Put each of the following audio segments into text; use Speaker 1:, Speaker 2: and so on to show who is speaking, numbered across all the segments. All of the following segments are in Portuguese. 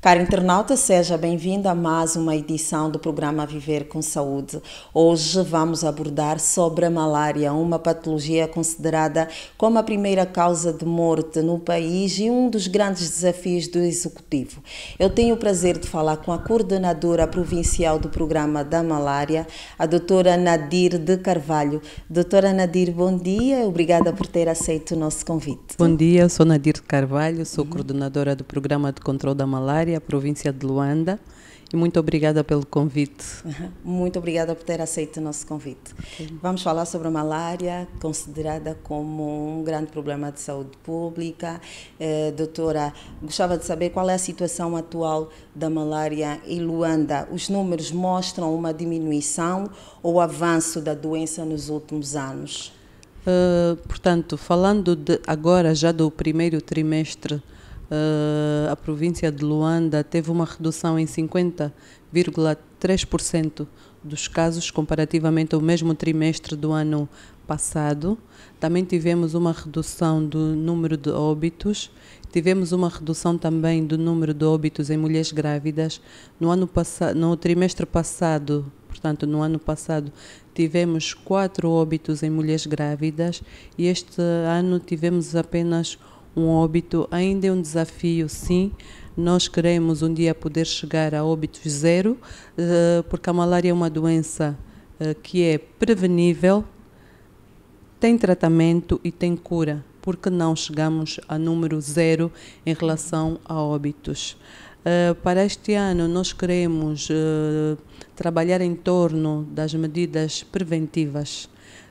Speaker 1: Caro internauta, seja bem-vindo a mais uma edição do programa Viver com Saúde. Hoje vamos abordar sobre a malária, uma patologia considerada como a primeira causa de morte no país e um dos grandes desafios do Executivo. Eu tenho o prazer de falar com a coordenadora provincial do programa da malária, a doutora Nadir de Carvalho. Doutora Nadir, bom dia, obrigada por ter aceito o nosso convite.
Speaker 2: Bom dia, eu sou Nadir de Carvalho, sou coordenadora do Programa de Controlo da Malária, província de Luanda, e muito obrigada pelo convite.
Speaker 1: Muito obrigada por ter aceito o nosso convite. Vamos falar sobre a malária, considerada como um grande problema de saúde pública. Doutora, gostava de saber qual é a situação atual da malária em Luanda. Os números mostram uma diminuição ou avanço da doença nos últimos anos?
Speaker 2: Portanto, falando agora já do primeiro trimestre, a província de Luanda teve uma redução em 50,3% dos casos comparativamente ao mesmo trimestre do ano passado. Também tivemos uma redução do número de óbitos, tivemos uma redução também do número de óbitos em mulheres grávidas. No trimestre passado, portanto, no ano passado, tivemos 4 óbitos em mulheres grávidas e este ano tivemos apenas um óbito. Ainda é um desafio, sim. Nós queremos um dia poder chegar a óbitos zero, porque a malária é uma doença que é prevenível, tem tratamento e tem cura. Por que não chegamos a número zero em relação a óbitos? Para este ano, nós queremos trabalhar em torno das medidas preventivas,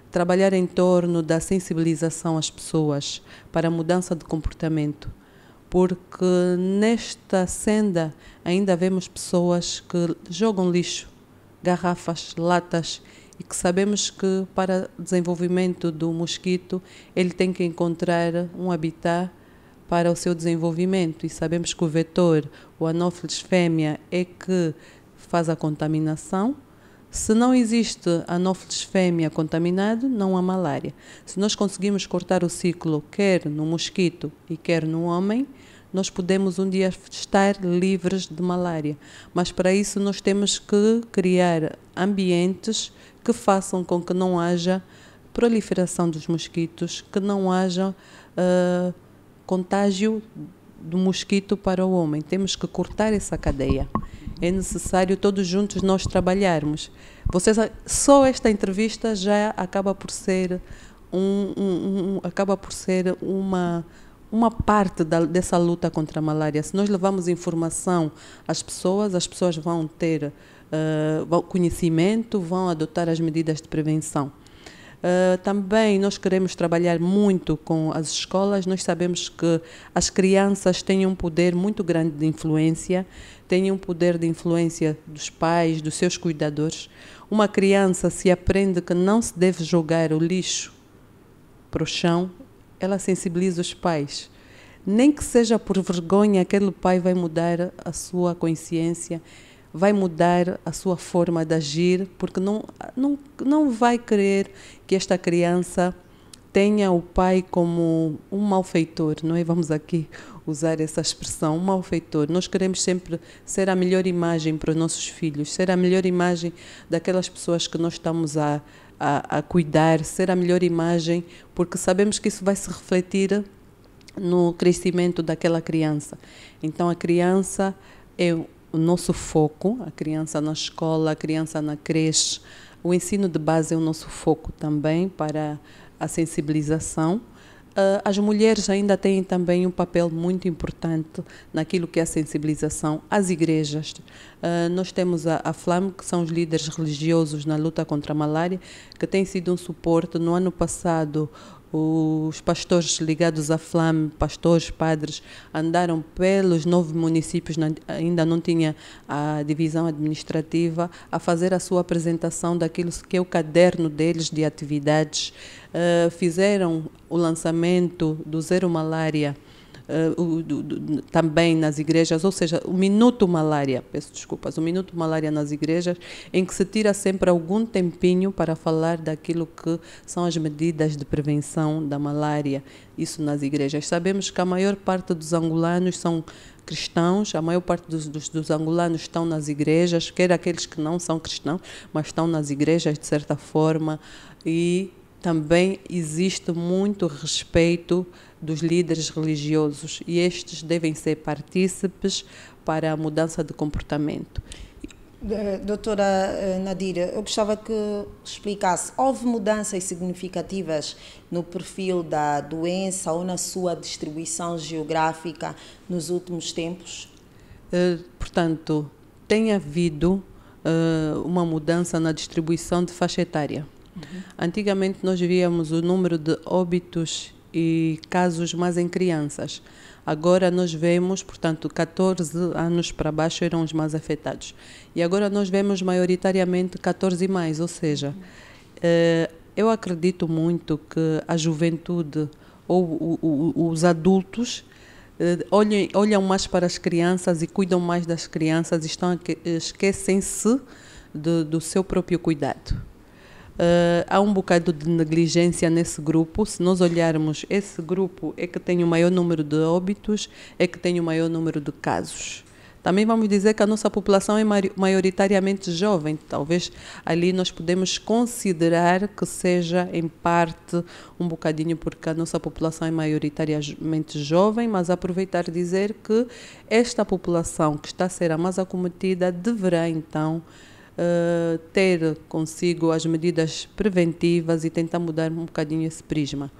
Speaker 2: trabalhar em torno da sensibilização às pessoas para a mudança de comportamento, porque nesta senda ainda vemos pessoas que jogam lixo, garrafas, latas, e que sabemos que para o desenvolvimento do mosquito ele tem que encontrar um habitat para o seu desenvolvimento, e sabemos que o vetor, o Anopheles fêmea, é que faz a contaminação. Se não existe Anopheles fêmea contaminado, não há malária. Se nós conseguimos cortar o ciclo, quer no mosquito e quer no homem, nós podemos um dia estar livres de malária. Mas para isso nós temos que criar ambientes que façam com que não haja proliferação dos mosquitos, que não haja contágio do mosquito para o homem. Temos que cortar essa cadeia. É necessário todos juntos nós trabalharmos. Só esta entrevista já acaba por ser uma parte dessa luta contra a malária. Se nós levarmos informação às pessoas, as pessoas vão ter conhecimento, vão adotar as medidas de prevenção. Também nós queremos trabalhar muito com as escolas. Nós sabemos que as crianças têm um poder muito grande de influência, têm um poder de influência dos pais, dos seus cuidadores. Uma criança, se aprende que não se deve jogar o lixo para o chão, ela sensibiliza os pais. Nem que seja por vergonha, aquele pai vai mudar a sua consciência, vai mudar a sua forma de agir, porque não vai querer que esta criança tenha o pai como um malfeitor, não é? Vamos aqui usar essa expressão, um malfeitor. Nós queremos sempre ser a melhor imagem para os nossos filhos, ser a melhor imagem daquelas pessoas que nós estamos a cuidar, ser a melhor imagem, porque sabemos que isso vai se refletir no crescimento daquela criança. Então a criança é o nosso foco, a criança na escola, a criança na creche. O ensino de base é o nosso foco também para a sensibilização. As mulheres ainda têm também um papel muito importante naquilo que é a sensibilização. As igrejas. Nós temos a FLAM, que são os líderes religiosos na luta contra a malária, que tem sido um suporte. No ano passado, os pastores ligados à FLAM, pastores, padres, andaram pelos 9 municípios, ainda não tinha a divisão administrativa, a fazer a sua apresentação daquilo que é o caderno deles de atividades. Fizeram o lançamento do Zero Malária também nas igrejas, ou seja, o Minuto Malária, peço desculpas, o Minuto Malária nas igrejas, em que se tira sempre algum tempinho para falar daquilo que são as medidas de prevenção da malária, isso nas igrejas. Sabemos que a maior parte dos angolanos são cristãos, a maior parte dos angolanos estão nas igrejas, quer aqueles que não são cristãos, mas estão nas igrejas de certa forma, e também existe muito respeito dos líderes religiosos e estes devem ser partícipes para a mudança de comportamento.
Speaker 1: Doutora Nadira, eu gostava que explicasse, houve mudanças significativas no perfil da doença ou na sua distribuição geográfica nos últimos tempos?
Speaker 2: Portanto, tem havido uma mudança na distribuição de faixa etária. Antigamente nós víamos o número de óbitos e casos mais em crianças. Agora nós vemos, portanto, 14 anos para baixo eram os mais afetados. E agora nós vemos maioritariamente 14 e mais, ou seja, eu acredito muito que a juventude ou os adultos olham mais para as crianças e cuidam mais das crianças e esquecem-se do seu próprio cuidado. Há um bocado de negligência nesse grupo. Se nós olharmos, esse grupo é que tem o maior número de óbitos, é que tem o maior número de casos. Também vamos dizer que a nossa população é maioritariamente jovem. Talvez ali nós podemos considerar que seja, em parte, um bocadinho porque a nossa população é maioritariamente jovem, mas aproveitar e dizer que esta população que está a ser a mais acometida deverá, então, ter consigo as medidas preventivas e tentar mudar um bocadinho esse prisma.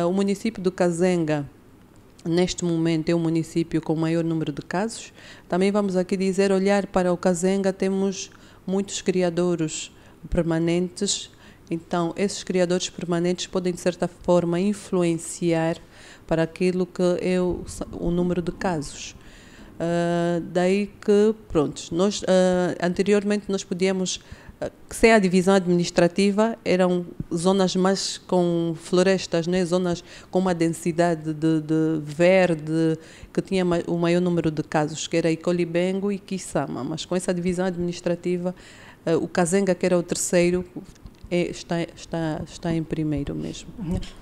Speaker 2: O município do Kazenga, neste momento, é o município com o maior número de casos. Também vamos aqui dizer, olhar para o Kazenga, temos muitos criadouros permanentes. Então, esses criadores permanentes podem, de certa forma, influenciar para aquilo que é o número de casos. Daí que, pronto, nós anteriormente nós podíamos, sem a divisão administrativa, eram zonas mais com florestas, né? Zonas com uma densidade de verde, que tinha o maior número de casos, que era Icolibengo e Kisama, mas com essa divisão administrativa, o Kazenga, que era o terceiro, está em primeiro mesmo.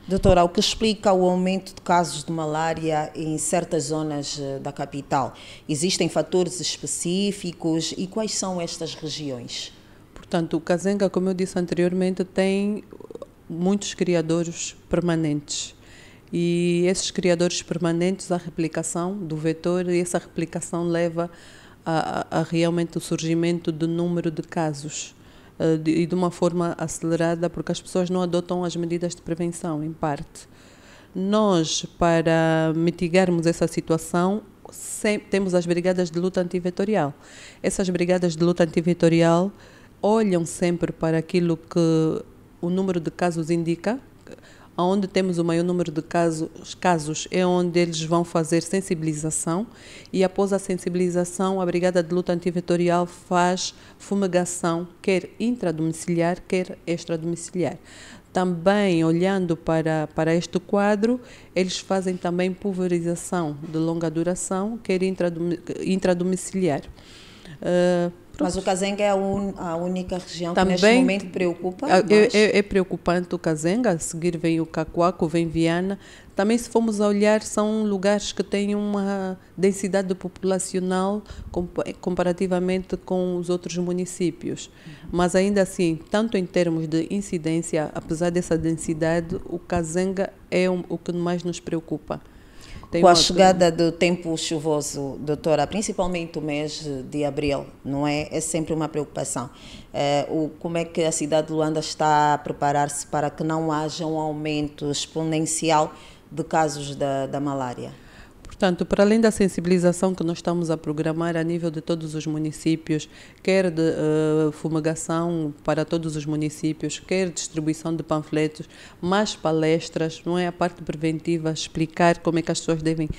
Speaker 1: Doutora, o que explica o aumento de casos de malária em certas zonas da capital? Existem fatores específicos e quais são estas regiões?
Speaker 2: Portanto, o Kazenga, como eu disse anteriormente, tem muitos criadores permanentes. E esses criadores permanentes, a replicação do vetor, e essa replicação leva a realmente o surgimento do número de casos. E de uma forma acelerada, porque as pessoas não adotam as medidas de prevenção, em parte. Nós, para mitigarmos essa situação, temos as brigadas de luta antivetorial. Essas brigadas de luta antivetorial olham sempre para aquilo que o número de casos indica. Onde temos o maior número de casos é onde eles vão fazer sensibilização e após a sensibilização a Brigada de Luta Antivetorial faz fumigação, quer intradomiciliar, quer extradomiciliar. Também, olhando para este quadro, eles fazem também pulverização de longa duração, quer intradomiciliar.
Speaker 1: Mas o Kazenga é a única região que neste momento preocupa?
Speaker 2: É preocupante o Kazenga, a seguir vem o Cacoaco, vem Viana. Também, se formos a olhar, são lugares que têm uma densidade populacional comparativamente com os outros municípios. Mas ainda assim, tanto em termos de incidência, apesar dessa densidade, o Kazenga é o que mais nos preocupa.
Speaker 1: Com a chegada do tempo chuvoso, doutora, principalmente o mês de abril, não é? É sempre uma preocupação. Como é que a cidade de Luanda está a preparar-se para que não haja um aumento exponencial de casos da malária?
Speaker 2: Portanto, para além da sensibilização que nós estamos a programar a nível de todos os municípios, quer de fumigação para todos os municípios, quer distribuição de panfletos, mais palestras, não é? A parte preventiva, explicar como é que as pessoas devem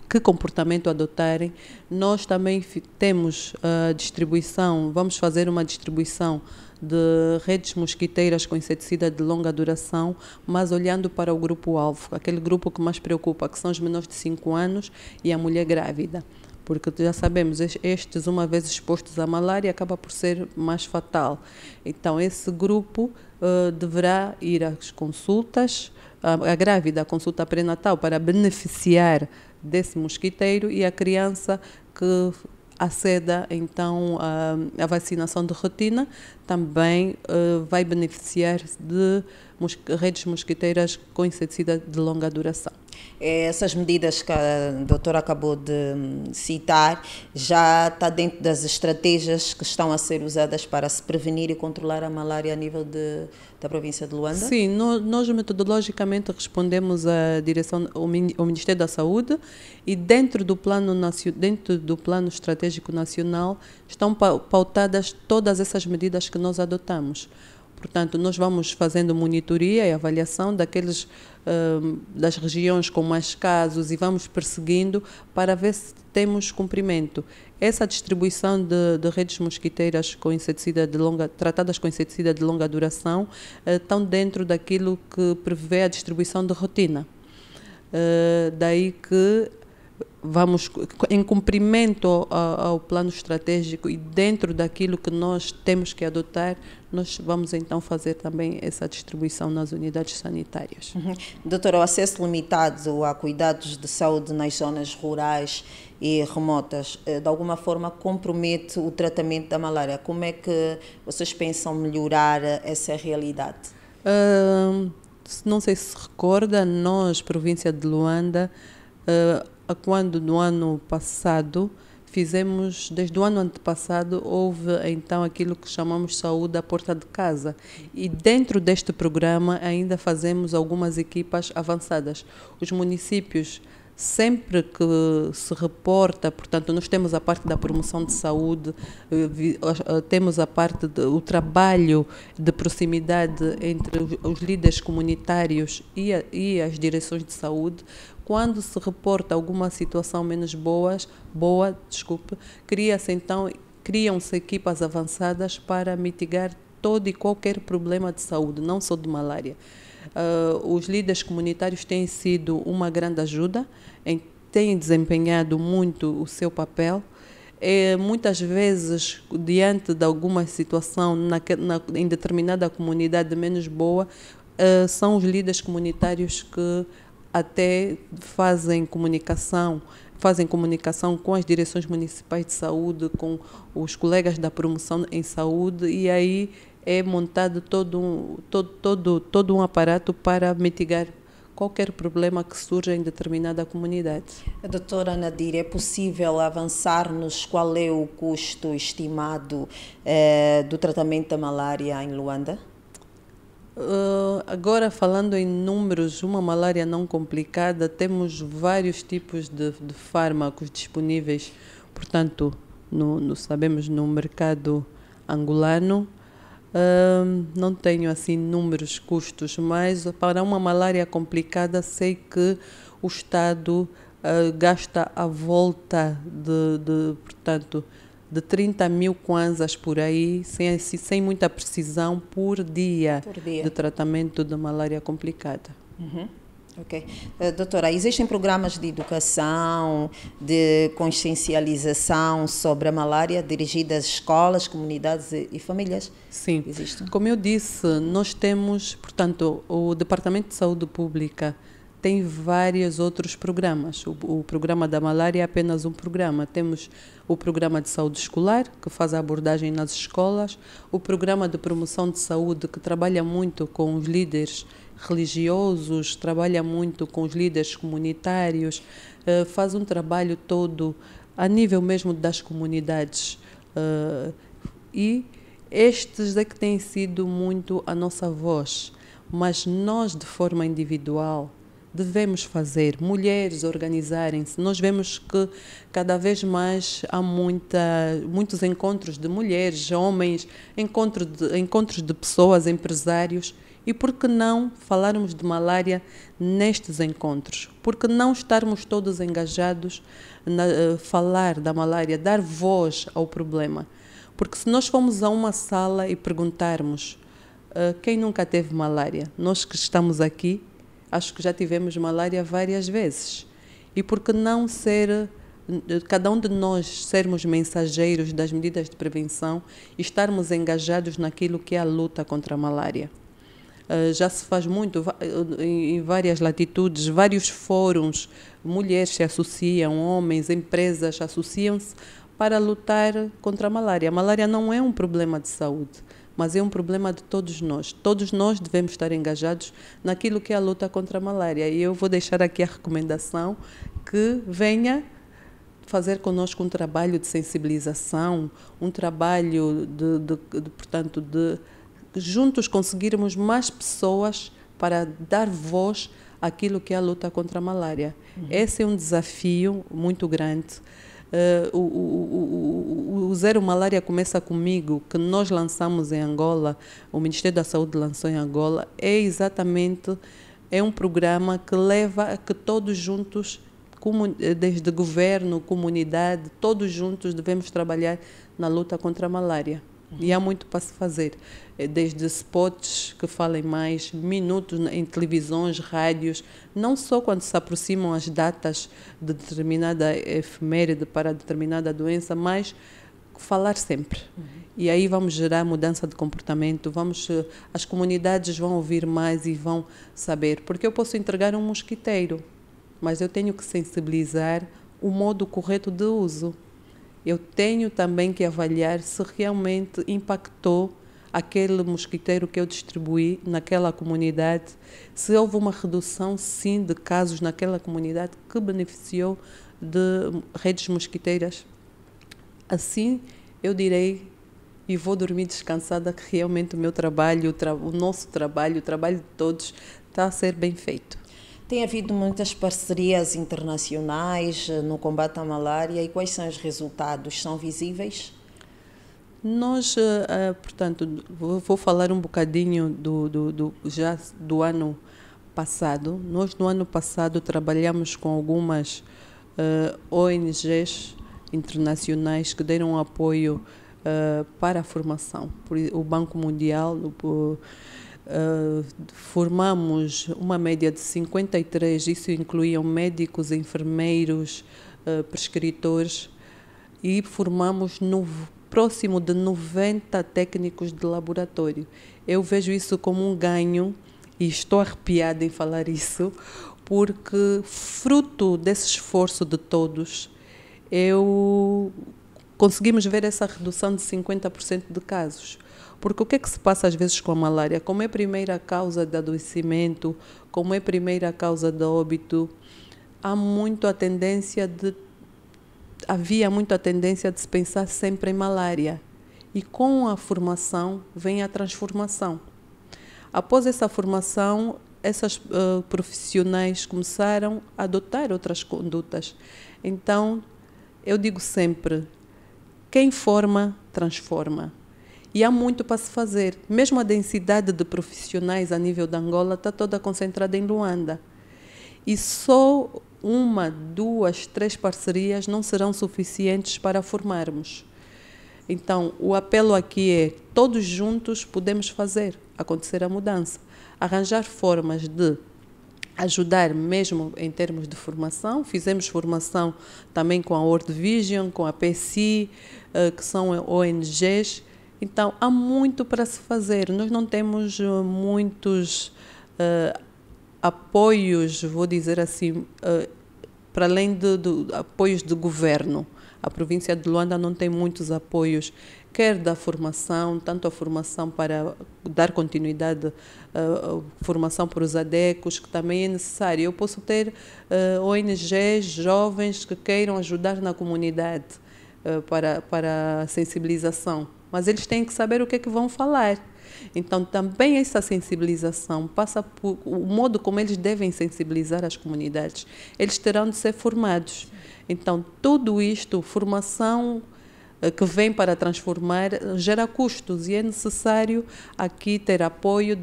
Speaker 2: que comportamento adotarem. Nós também temos a distribuição, vamos fazer uma distribuição de redes mosquiteiras com inseticida de longa duração, mas olhando para o grupo-alvo, aquele grupo que mais preocupa, que são os menores de 5 anos e a mulher grávida. Porque já sabemos, estes, uma vez expostos à malária, acaba por ser mais fatal. Então, esse grupo deverá ir às consultas, a grávida, a consulta pré-natal, para beneficiar desse mosquiteiro, e a criança que aceda então à vacinação de rotina também vai beneficiar de redes mosquiteiras com inseticida de longa duração.
Speaker 1: Essas medidas que a doutora acabou de citar já está dentro das estratégias que estão a ser usadas para se prevenir e controlar a malária a nível da província de Luanda?
Speaker 2: Sim, nós metodologicamente respondemos à direção, ao Ministério da Saúde, e dentro do plano estratégico nacional estão pautadas todas essas medidas que nós adotamos. Portanto, nós vamos fazendo monitoria e avaliação das regiões com mais casos e vamos perseguindo para ver se temos cumprimento. Essa distribuição de redes mosquiteiras com inseticida tratadas com inseticida de longa duração estão dentro daquilo que prevê a distribuição de rotina. Daí que vamos, em cumprimento ao plano estratégico e dentro daquilo que nós temos que adotar, nós vamos então fazer também essa distribuição nas unidades sanitárias.
Speaker 1: Doutora, o acesso limitado a cuidados de saúde nas zonas rurais e remotas, de alguma forma compromete o tratamento da malária. Como é que vocês pensam melhorar essa realidade?
Speaker 2: Não sei se recorda, nós, província de Luanda, quando no ano passado desde o ano antepassado, houve então aquilo que chamamos saúde à porta de casa, e dentro deste programa ainda fazemos algumas equipas avançadas. Os municípios, sempre que se reporta, portanto, nós temos a parte da promoção de saúde, temos a parte do trabalho de proximidade entre os líderes comunitários e as direções de saúde. Quando se reporta alguma situação menos boa, criam-se equipas avançadas para mitigar todo e qualquer problema de saúde, não só de malária. Os líderes comunitários têm sido uma grande ajuda, têm desempenhado muito o seu papel. Muitas vezes, diante de alguma situação em determinada comunidade menos boa, são os líderes comunitários que até fazem comunicação com as direções municipais de saúde, com os colegas da promoção em saúde, e aí é montado todo um aparato para mitigar qualquer problema que surja em determinada comunidade.
Speaker 1: Doutora Nadir, é possível avançar-nos qual é o custo estimado do tratamento da malária em Luanda?
Speaker 2: Agora, falando em números, uma malária não complicada, temos vários tipos de fármacos disponíveis, portanto, sabemos no mercado angolano. Não tenho assim números, custos, mas para uma malária complicada sei que o Estado gasta à volta de 30 mil kwanzas por aí, sem muita precisão, por dia de tratamento de malária complicada.
Speaker 1: Ok. Doutora, existem programas de educação, de consciencialização sobre a malária dirigidas às escolas, comunidades e famílias?
Speaker 2: Sim.
Speaker 1: Existem?
Speaker 2: Como eu disse, nós temos, portanto, o Departamento de Saúde Pública tem vários outros programas. O programa da malária é apenas um programa. Temos o programa de saúde escolar, que faz a abordagem nas escolas, o programa de promoção de saúde, que trabalha muito com os líderes religiosos, trabalha muito com os líderes comunitários, faz um trabalho todo a nível mesmo das comunidades. E estes é que têm sido muito a nossa voz, mas nós, de forma individual, devemos fazer, mulheres organizarem-se. Nós vemos que cada vez mais há muitos encontros de mulheres, homens, encontros de pessoas, empresários, E por que não falarmos de malária nestes encontros? Por que não estarmos todos engajados na falar da malária, dar voz ao problema? Porque se nós formos a uma sala e perguntarmos quem nunca teve malária, nós que estamos aqui, acho que já tivemos malária várias vezes. E por que não cada um de nós sermos mensageiros das medidas de prevenção e estarmos engajados naquilo que é a luta contra a malária? Já se faz muito em várias latitudes, vários fóruns, mulheres se associam, homens, empresas associam-se para lutar contra a malária. A malária não é um problema de saúde, mas é um problema de todos nós. Todos nós devemos estar engajados naquilo que é a luta contra a malária. E eu vou deixar aqui a recomendação que venha fazer conosco um trabalho de sensibilização, um trabalho portanto, de juntos conseguirmos mais pessoas para dar voz àquilo que é a luta contra a malária. Esse é um desafio muito grande. O Zero Malária Começa Comigo, que nós lançamos em Angola, o Ministério da Saúde lançou em Angola, é um programa que leva a que todos juntos, desde governo, comunidade, todos juntos devemos trabalhar na luta contra a malária. E há muito para se fazer, desde spots que falem mais, minutos em televisões, rádios, não só quando se aproximam as datas de determinada efeméride para determinada doença, mas falar sempre. E aí vamos gerar mudança de comportamento, as comunidades vão ouvir mais e vão saber, porque eu posso entregar um mosquiteiro, mas eu tenho que sensibilizar o modo correto de uso. Eu tenho também que avaliar se realmente impactou aquele mosquiteiro que eu distribuí naquela comunidade, se houve uma redução, sim, de casos naquela comunidade que beneficiou de redes mosquiteiras. Assim, eu direi e vou dormir descansada que realmente o meu trabalho, o nosso trabalho, o trabalho de todos está a ser bem feito.
Speaker 1: Tem havido muitas parcerias internacionais no combate à malária e quais são os resultados? São visíveis?
Speaker 2: Nós, portanto, vou falar um bocadinho já do ano passado. Nós, no ano passado, trabalhamos com algumas ONGs internacionais que deram apoio para a formação. O Banco Mundial, formamos uma média de 53, isso incluíam médicos, enfermeiros, prescritores, e formamos próximo de 90 técnicos de laboratório. Eu vejo isso como um ganho e estou arrepiada em falar isso, porque fruto desse esforço de todos, conseguimos ver essa redução de 50% de casos. Porque o que é que se passa às vezes com a malária? Como é a primeira causa de adoecimento, como é a primeira causa de óbito, havia muito a tendência de se pensar sempre em malária. E com a formação vem a transformação. Após essa formação, essas profissionais começaram a adotar outras condutas. Então, eu digo sempre, quem forma, transforma. E há muito para se fazer. Mesmo a densidade de profissionais a nível da Angola está toda concentrada em Luanda. E só 1, 2, 3 parcerias não serão suficientes para formarmos. Então, o apelo aqui é, todos juntos podemos fazer acontecer a mudança. Arranjar formas de ajudar mesmo em termos de formação. Fizemos formação também com a World Vision, com a PSI, que são ONGs. Então, há muito para se fazer. Nós não temos muitos apoios, vou dizer assim, para além de apoios de governo. A província de Luanda não tem muitos apoios, quer da formação, tanto a formação para dar continuidade, formação para os ADECOS, que também é necessária. Eu posso ter ONGs, jovens que queiram ajudar na comunidade para a sensibilização, mas eles têm que saber o que é que vão falar. Então, também essa sensibilização passa por o modo como eles devem sensibilizar as comunidades. Eles terão de ser formados. Então, tudo isto, formação que vem para transformar, gera custos e é necessário aqui ter apoio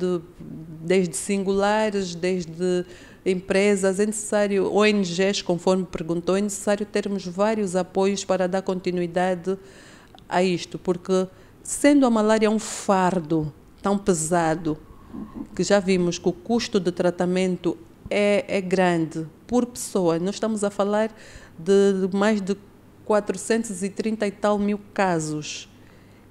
Speaker 2: desde singulares, desde empresas, é necessário, ONGs, conforme perguntou, é necessário termos vários apoios para dar continuidade a isto, porque sendo a malária um fardo tão pesado, que já vimos que o custo de tratamento é grande por pessoa, nós estamos a falar de mais de 430 e tal mil casos.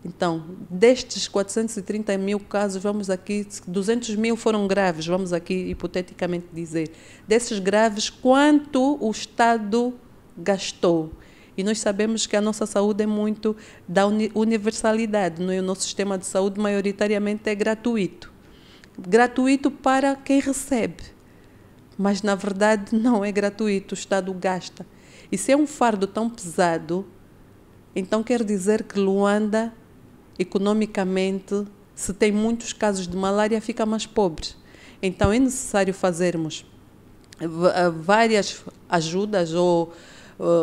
Speaker 2: Então, destes 430 mil casos, vamos aqui, 200 mil foram graves, vamos aqui hipoteticamente dizer. Desses graves, quanto o Estado gastou? E nós sabemos que a nossa saúde é muito da universalidade, não é? O nosso sistema de saúde maioritariamente é gratuito. Gratuito para quem recebe, mas na verdade não é gratuito, o Estado gasta. E se é um fardo tão pesado, então quer dizer que Luanda, economicamente, se tem muitos casos de malária, fica mais pobre. Então é necessário fazermos várias ajudas ou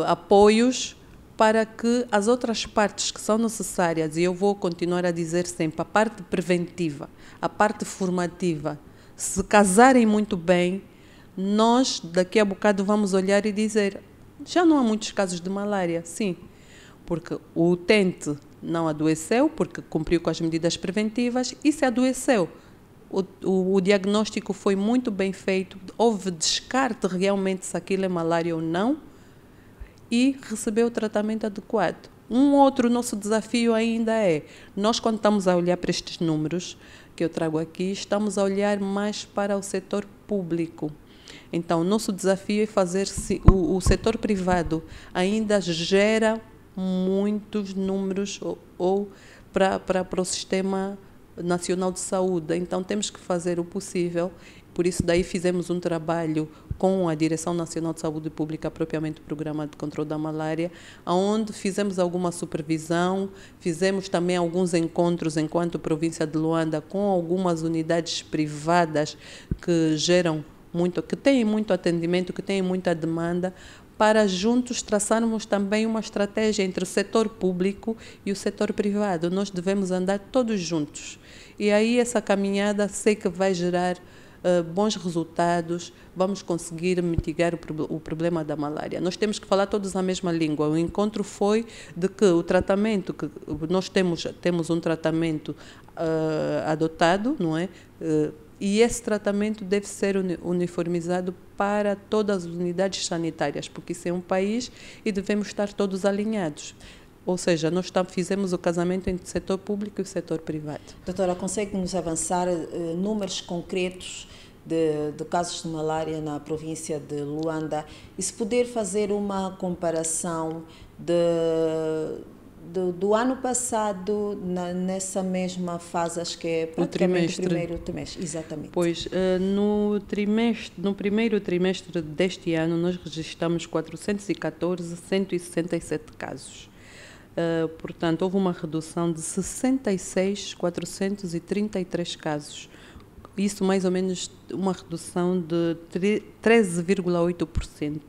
Speaker 2: apoios para que as outras partes que são necessárias, e eu vou continuar a dizer sempre, a parte preventiva, a parte formativa, se casarem muito bem, nós daqui a bocado vamos olhar e dizer, já não há muitos casos de malária, sim, porque o utente não adoeceu, porque cumpriu com as medidas preventivas, e se adoeceu, o diagnóstico foi muito bem feito, houve descarte realmente se aquilo é malária ou não, e recebeu o tratamento adequado. Um outro nosso desafio ainda é, nós quando estamos a olhar para estes números que eu trago aqui, estamos a olhar mais para o setor público. Então, o nosso desafio é fazer, o setor privado ainda gera muitos números para o Sistema Nacional de Saúde. Então, temos que fazer o possível. Por isso, daí fizemos um trabalho com a Direção Nacional de Saúde Pública, propriamente o Programa de Controle da Malária, onde fizemos alguma supervisão, fizemos também alguns encontros enquanto província de Luanda com algumas unidades privadas que geram muito, que têm muito atendimento, que têm muita demanda, para juntos traçarmos também uma estratégia entre o setor público e o setor privado. Nós devemos andar todos juntos. E aí essa caminhada sei que vai gerar bons resultados, vamos conseguir mitigar o problema da malária. Nós temos que falar todos a mesma língua. O encontro foi de que o tratamento, que nós temos um tratamento adotado, não é? E esse tratamento deve ser uniformizado para todas as unidades sanitárias, porque isso é um país e devemos estar todos alinhados. Ou seja, nós fizemos o casamento entre o setor público e o setor privado.
Speaker 1: Doutora, consegue-nos avançar números concretos de casos de malária na província de Luanda e se puder fazer uma comparação do ano passado nessa mesma fase, acho que é praticamente o primeiro trimestre. Exatamente.
Speaker 2: Pois, no primeiro trimestre deste ano, nós registramos 414.167 casos. Portanto, houve uma redução de 66.433 casos. Isso mais ou menos uma redução de 13,8%.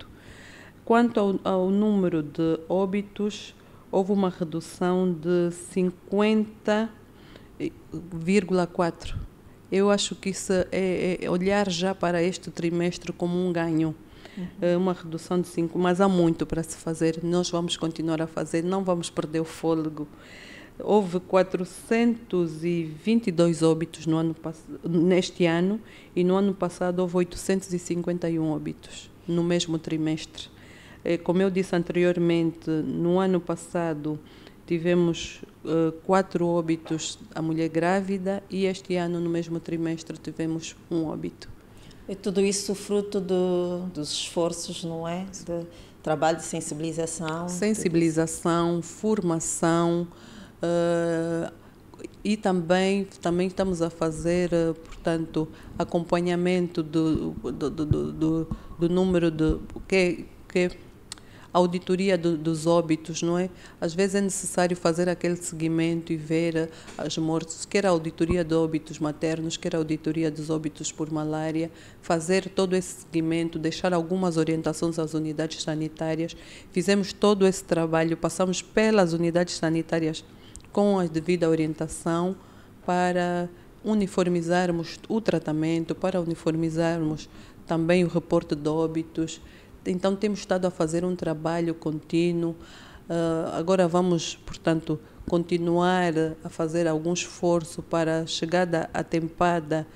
Speaker 2: Quanto ao número de óbitos, houve uma redução de 50,4%. Eu acho que isso é olhar já para este trimestre como um ganho. Uma redução de 5%, mas há muito para se fazer. Nós vamos continuar a fazer, não vamos perder o fôlego. Houve 422 óbitos neste ano e no ano passado houve 851 óbitos no mesmo trimestre. Como eu disse anteriormente, no ano passado tivemos 4 óbitos a mulher grávida e este ano, no mesmo trimestre, tivemos 1 óbito.
Speaker 1: E tudo isso fruto dos esforços, não é? De trabalho de sensibilização.
Speaker 2: Sensibilização, formação e também estamos a fazer, portanto, acompanhamento do número de... auditoria dos óbitos, não é? Às vezes é necessário fazer aquele seguimento e ver as mortes, quer a auditoria de óbitos maternos, quer a auditoria dos óbitos por malária, fazer todo esse seguimento, deixar algumas orientações às unidades sanitárias. Fizemos todo esse trabalho, passamos pelas unidades sanitárias com a devida orientação para uniformizarmos o tratamento, para uniformizarmos também o reporte de óbitos. Então, temos estado a fazer um trabalho contínuo. Agora vamos, portanto, continuar a fazer algum esforço para a chegada atempada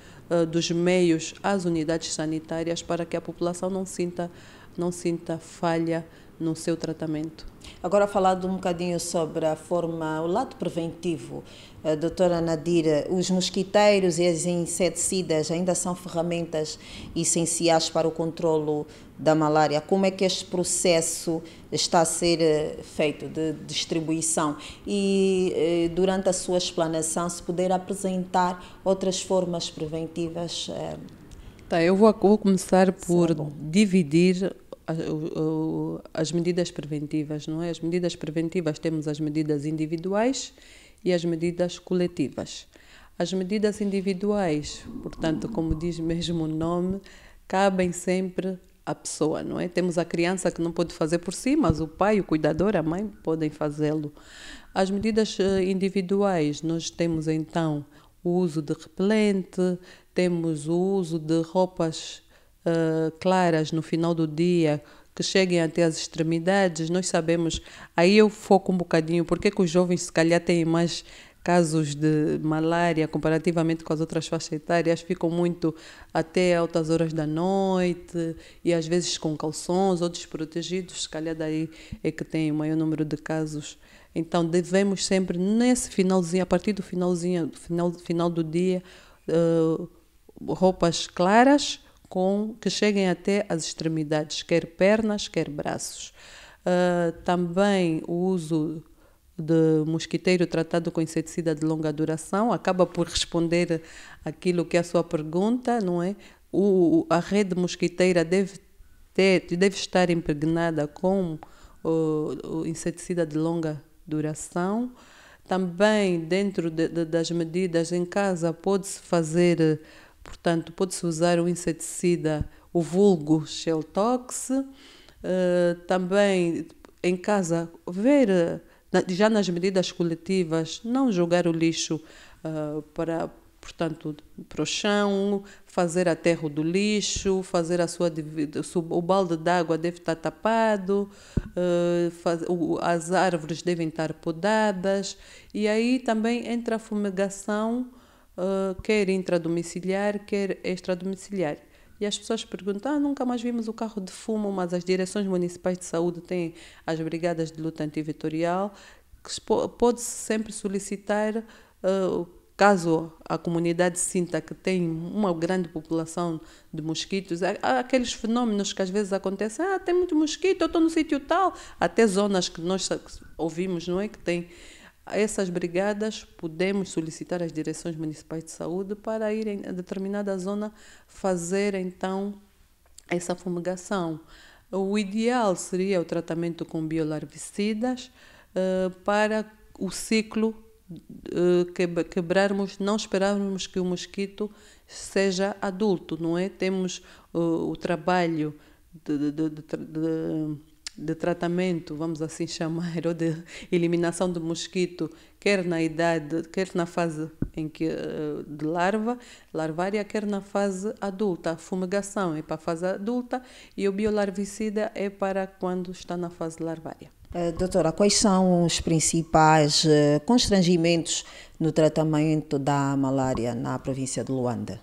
Speaker 2: dos meios às unidades sanitárias para que a população não sinta falha no seu tratamento.
Speaker 1: Agora, falando um bocadinho sobre o lado preventivo, doutora Nadira, os mosquiteiros e as inseticidas ainda são ferramentas essenciais para o controlo da malária. Como é que este processo está a ser feito de distribuição? E durante a sua explanação, se puder apresentar outras formas preventivas.
Speaker 2: Eu vou começar por dividir as medidas preventivas, não é? As medidas preventivas, temos as medidas individuais e as medidas coletivas. As medidas individuais, portanto, como diz mesmo o nome, cabem sempre à pessoa, não é? Temos a criança que não pode fazer por si, mas o pai, o cuidador, a mãe podem fazê-lo. As medidas individuais, nós temos então o uso de repelente, temos o uso de roupas claras no final do dia, que cheguem até as extremidades. Nós sabemos, aí eu foco um bocadinho, porque que os jovens se calhar têm mais casos de malária comparativamente com as outras faixas etárias, ficam muito até altas horas da noite e às vezes com calções ou desprotegidos, se calhar daí é que tem o maior número de casos. Então devemos sempre, nesse finalzinho, a partir do final do dia, roupas claras, que cheguem até as extremidades, quer pernas, quer braços. Também o uso de mosquiteiro tratado com inseticida de longa duração acaba por responder aquilo que é a sua pergunta, não é? A rede mosquiteira deve estar impregnada com o inseticida de longa duração. Também, dentro das medidas em casa, pode-se fazer... Portanto, pode-se usar o inseticida, o vulgo Sheltox. Também em casa, já nas medidas coletivas, não jogar o lixo para o chão, fazer aterro do lixo, fazer o balde d'água deve estar tapado, as árvores devem estar podadas, e aí também entra a fumigação, quer intradomiciliar, quer extradomiciliar. E as pessoas perguntam, nunca mais vimos o carro de fumo, mas as direções municipais de saúde têm as brigadas de luta antivetorial, que pode-se sempre solicitar, caso a comunidade sinta que tem uma grande população de mosquitos, há aqueles fenômenos que às vezes acontecem, tem muito mosquito, eu estou no sítio tal, até zonas que nós ouvimos, não é, que tem essas brigadas, podemos solicitar às direções municipais de saúde para irem a determinada zona fazer então essa fumigação. O ideal seria o tratamento com biolarvicidas para o ciclo quebrarmos, não esperarmos que o mosquito seja adulto, não é? Temos o trabalho de tratamento, vamos assim chamar, ou de eliminação do mosquito, quer na fase de larvária, quer na fase adulta. A fumigação é para a fase adulta e o biolarvicida é para quando está na fase larvária.
Speaker 1: Doutora, quais são os principais constrangimentos no tratamento da malária na província de Luanda?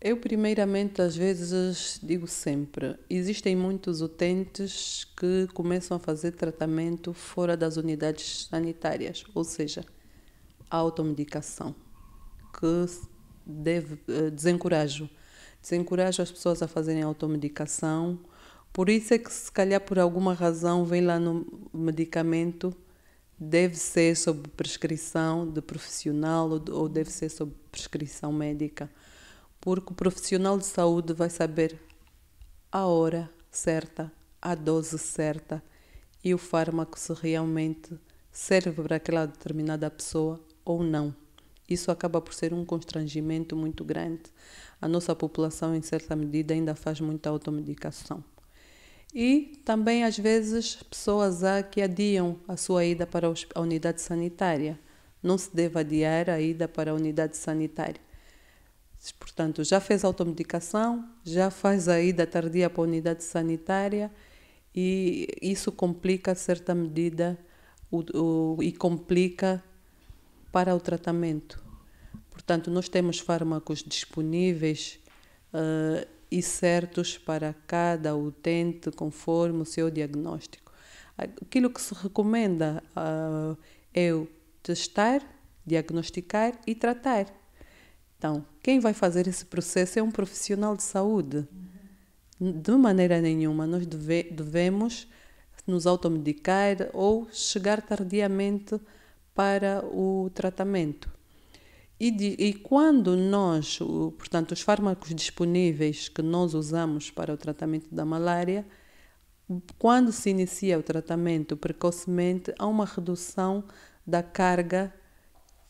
Speaker 2: Eu, primeiramente, às vezes digo sempre, existem muitos utentes que começam a fazer tratamento fora das unidades sanitárias, ou seja, a automedicação, que desencorajo as pessoas a fazerem automedicação. Por isso é que, se calhar, por alguma razão, vem lá no medicamento, deve ser sob prescrição de profissional ou deve ser sob prescrição médica. Porque o profissional de saúde vai saber a hora certa, a dose certa e o fármaco se realmente serve para aquela determinada pessoa ou não. Isso acaba por ser um constrangimento muito grande. A nossa população, em certa medida, ainda faz muita automedicação. E também, às vezes, pessoas há que adiam a sua ida para a unidade sanitária. Não se deve adiar a ida para a unidade sanitária. Portanto, já fez a automedicação, já faz a ida tardia para a unidade sanitária e isso complica, a certa medida, e complica para o tratamento. Portanto, nós temos fármacos disponíveis e certos para cada utente, conforme o seu diagnóstico. Aquilo que se recomenda é o testar, diagnosticar e tratar. Então, quem vai fazer esse processo é um profissional de saúde. De maneira nenhuma, nós devemos nos automedicar ou chegar tardiamente para o tratamento. E quando nós, portanto, os fármacos disponíveis que nós usamos para o tratamento da malária, quando se inicia o tratamento precocemente, há uma redução da carga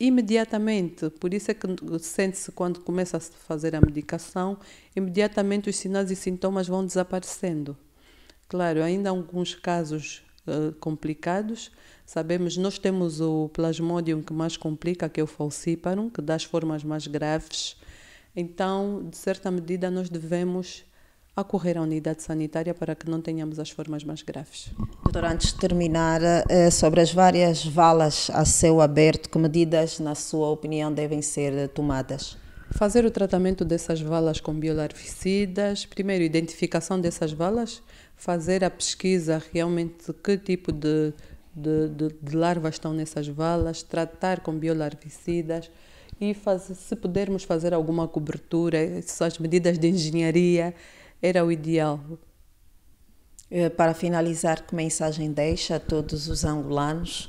Speaker 2: imediatamente. Por isso é que sente-se, quando começa a se fazer a medicação, imediatamente os sinais e sintomas vão desaparecendo. Claro, ainda há alguns casos complicados. Sabemos, nós temos o Plasmodium que mais complica, que é o Falciparum, que dá as formas mais graves. Então, de certa medida, nós devemos acorrer à unidade sanitária para que não tenhamos as formas mais graves.
Speaker 1: Doutora, antes de terminar, sobre as várias valas a céu aberto, que medidas, na sua opinião, devem ser tomadas?
Speaker 2: Fazer o tratamento dessas valas com biolarvicidas, primeiro, identificação dessas valas, fazer a pesquisa realmente de que tipo de larvas estão nessas valas, tratar com biolarvicidas e se pudermos fazer alguma cobertura, essas medidas de engenharia, era o ideal.
Speaker 1: Para finalizar, que mensagem deixa a todos os angolanos?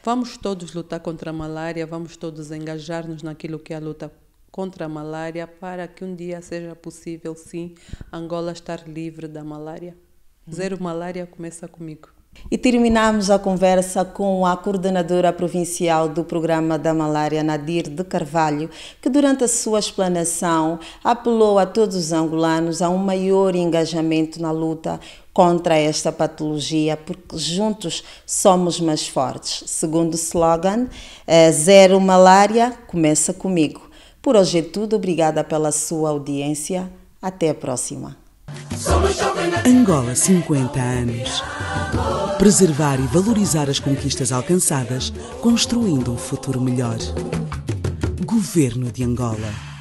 Speaker 2: Vamos todos lutar contra a malária, vamos todos engajar-nos naquilo que é a luta contra a malária, para que um dia seja possível, sim, Angola estar livre da malária. Zero malária começa comigo.
Speaker 1: E terminamos a conversa com a coordenadora provincial do Programa da Malária, Nadir de Carvalho, que durante a sua explanação apelou a todos os angolanos a um maior engajamento na luta contra esta patologia, porque juntos somos mais fortes. Segundo o slogan, Zero Malária começa comigo. Por hoje é tudo, obrigada pela sua audiência. Até a próxima.
Speaker 3: Angola 50 anos. Preservar e valorizar as conquistas alcançadas, construindo um futuro melhor. Governo de Angola.